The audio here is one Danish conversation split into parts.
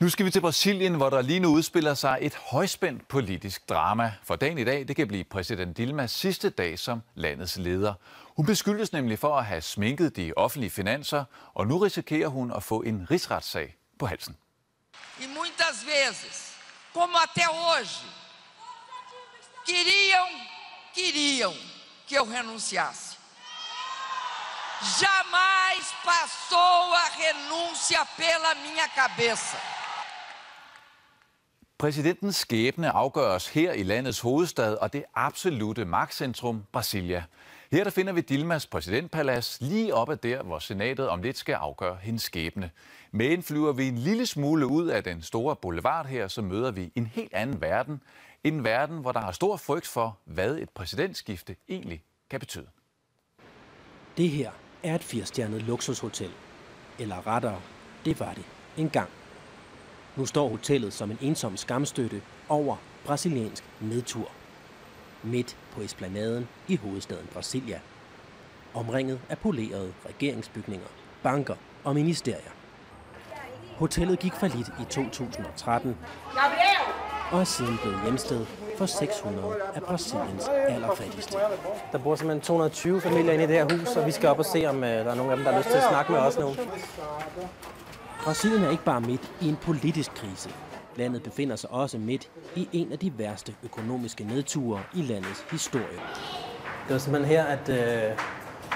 Nu skal vi til Brasilien, hvor der lige nu udspiller sig et højspændt politisk drama. For dagen i dag, det kan blive præsident Dilmas sidste dag som landets leder. Hun beskyldes nemlig for at have sminket de offentlige finanser, og nu risikerer hun at få en rigsretssag på halsen. Muitas vezes, como até hoje, queriam que eu renunciasse. Jamais passou a renúncia pela minha cabeça. Præsidentens skæbne afgøres her i landets hovedstad og det absolute magtcentrum Brasilia. Her der finder vi Dilmas præsidentpalads lige op ad der, hvor senatet om lidt skal afgøre hendes skæbne. Men flyver vi en lille smule ud af den store boulevard her, så møder vi en helt anden verden. En verden, hvor der er stor frygt for, hvad et præsidentskifte egentlig kan betyde. Det her er et 4-stjernet luksushotel. Eller rettere, det var det engang. Nu står hotellet som en ensom skamstøtte over brasiliansk nedtur. Midt på esplanaden i hovedstaden Brasilia. Omringet af polerede regeringsbygninger, banker og ministerier. Hotellet gik fallit i 2013 og er siden blevet hjemsted for 600 af Brasiliens allerfattigste. Der bor simpelthen 220 familier inde i det her hus, og vi skal op og se, om der er nogen af dem, der har lyst til at snakke med os nu. Brasilien er ikke bare midt i en politisk krise. Landet befinder sig også midt i en af de værste økonomiske nedture i landets historie. Det var simpelthen her, at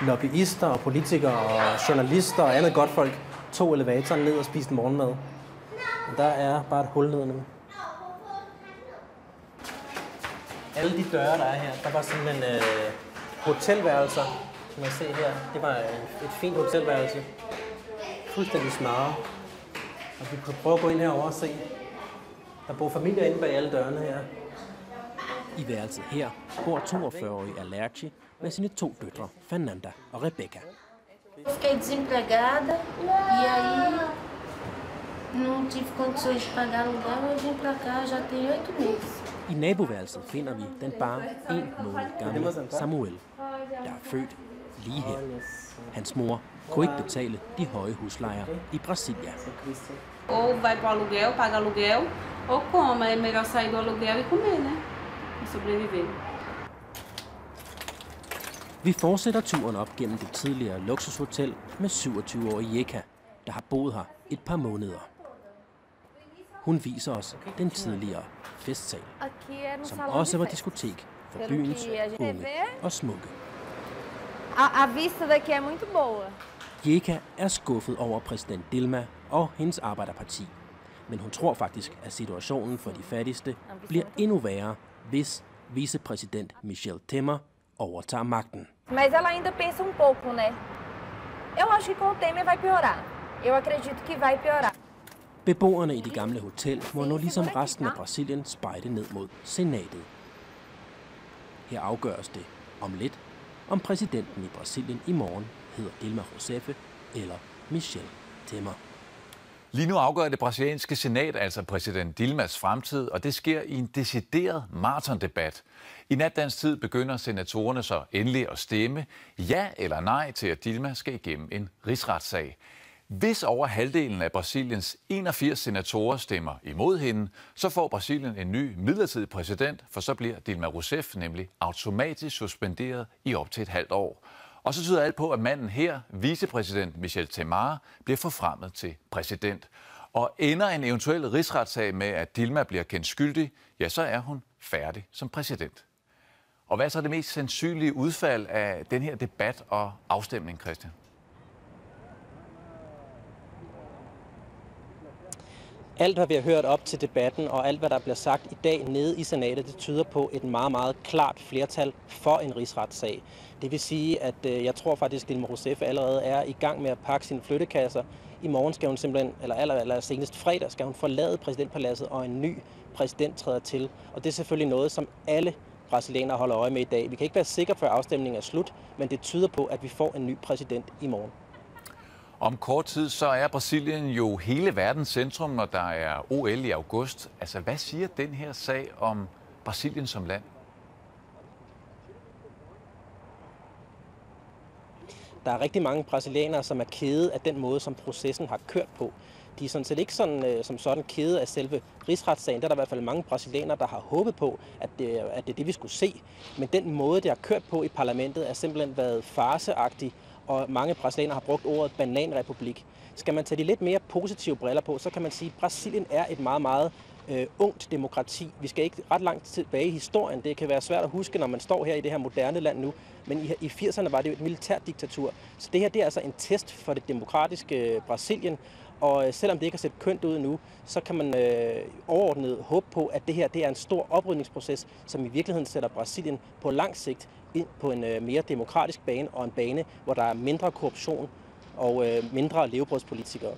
lobbyister og politikere og journalister og andet godtfolk tog elevatoren ned og spiste morgenmad. Og der er bare et hul ned nu. Alle de døre, der er her, der var simpelthen hotelværelser, som man ser her. Det var et fint hotelværelse. Fuldstændig smadret. Og vi kunne prøve at gå ind herover og se. Der bor familier inde bag alle dørene her. I værelset her bor 42-årige Alerci med sine 2 døtre, Fernanda og Rebecca. Eu fiquei desempregada e aí não tive condições de pagar aluguel, eu vim pra cá já tem 8 meses. I naboværelset finder vi den bare 1 måned gamle Samuel, der er født lige her. Hans mor kunne ikke betale de høje huslejer i Brasilia. Ou vai pro aluguel, paga aluguel, ou coma. É melhor sair do aluguel e comer, né? E sobreviver. Vi fortsætter turen op gennem det tidligere luksushotel med 27-årige Jeka, der har boet her et par måneder. Hun viser os den tidligere festsal, som også var diskotek for byens unge og smukke. A vista daqui er muito boa. Jeka er skuffet over præsident Dilma og hendes arbejderparti. Men hun tror faktisk, at situationen for de fattigste bliver endnu værre, hvis vicepræsident Michel Temer overtager magten. Mas ela ainda pensa pouco, né? Eu acho que com o Temer vai piorar. Eu acredito que vai piorar. Beboerne i det gamle hotel må nu ligesom resten af Brasilien spejde ned mod senatet. Her afgøres det om lidt, om præsidenten i Brasilien i morgen hedder Dilma Rousseff eller Michel Temer. Lige nu afgør det brasilianske senat altså præsident Dilmas fremtid, og det sker i en decideret maratondebat. I natdansk tid begynder senatorerne så endelig at stemme ja eller nej til, at Dilma skal igennem en rigsretssag. Hvis over halvdelen af Brasiliens 81 senatorer stemmer imod hende, så får Brasilien en ny midlertidig præsident, for så bliver Dilma Rousseff nemlig automatisk suspenderet i op til et halvt år. Og så tyder alt på, at manden her, vicepræsident Michel Temer, bliver forfremmet til præsident. Og ender en eventuel rigsretssag med, at Dilma bliver kendt skyldig, ja, så er hun færdig som præsident. Og hvad er så det mest sandsynlige udfald af den her debat og afstemning, Christian? Alt, hvad vi har hørt op til debatten, og alt, hvad der bliver sagt i dag nede i senatet, det tyder på et meget, meget klart flertal for en rigsretssag. Det vil sige, at jeg tror faktisk, at Dilma Rousseff allerede er i gang med at pakke sine flyttekasser. I morgen skal hun simpelthen, eller senest fredag, skal hun forlade præsidentpaladset, og en ny præsident træder til. Og det er selvfølgelig noget, som alle brasilianere holder øje med i dag. Vi kan ikke være sikre på, at afstemningen er slut, men det tyder på, at vi får en ny præsident i morgen. Om kort tid så er Brasilien jo hele verdens centrum, når der er OL i august. Altså, hvad siger den her sag om Brasilien som land? Der er rigtig mange brasilianere, som er kede af den måde, som processen har kørt på. De er sådan set ikke som sådan kede af selve rigsretssagen. Der er der i hvert fald mange brasilianere, der har håbet på, at det er det, vi skulle se. Men den måde, det har kørt på i parlamentet, er simpelthen været farceagtig, og mange brasilianere har brugt ordet bananrepublik. Skal man tage de lidt mere positive briller på, så kan man sige, at Brasilien er et meget, meget ungt demokrati. Vi skal ikke ret langt tilbage i historien. Det kan være svært at huske, når man står her i det her moderne land nu. Men i 80'erne var det jo et militært diktatur. Så det her det er altså en test for det demokratiske Brasilien. Og selvom det ikke har set kønt ud nu, så kan man overordnet håbe på, at det her det er en stor oprydningsproces, som i virkeligheden sætter Brasilien på lang sigt ind på en mere demokratisk bane, og en bane, hvor der er mindre korruption og mindre levebrødspolitikere.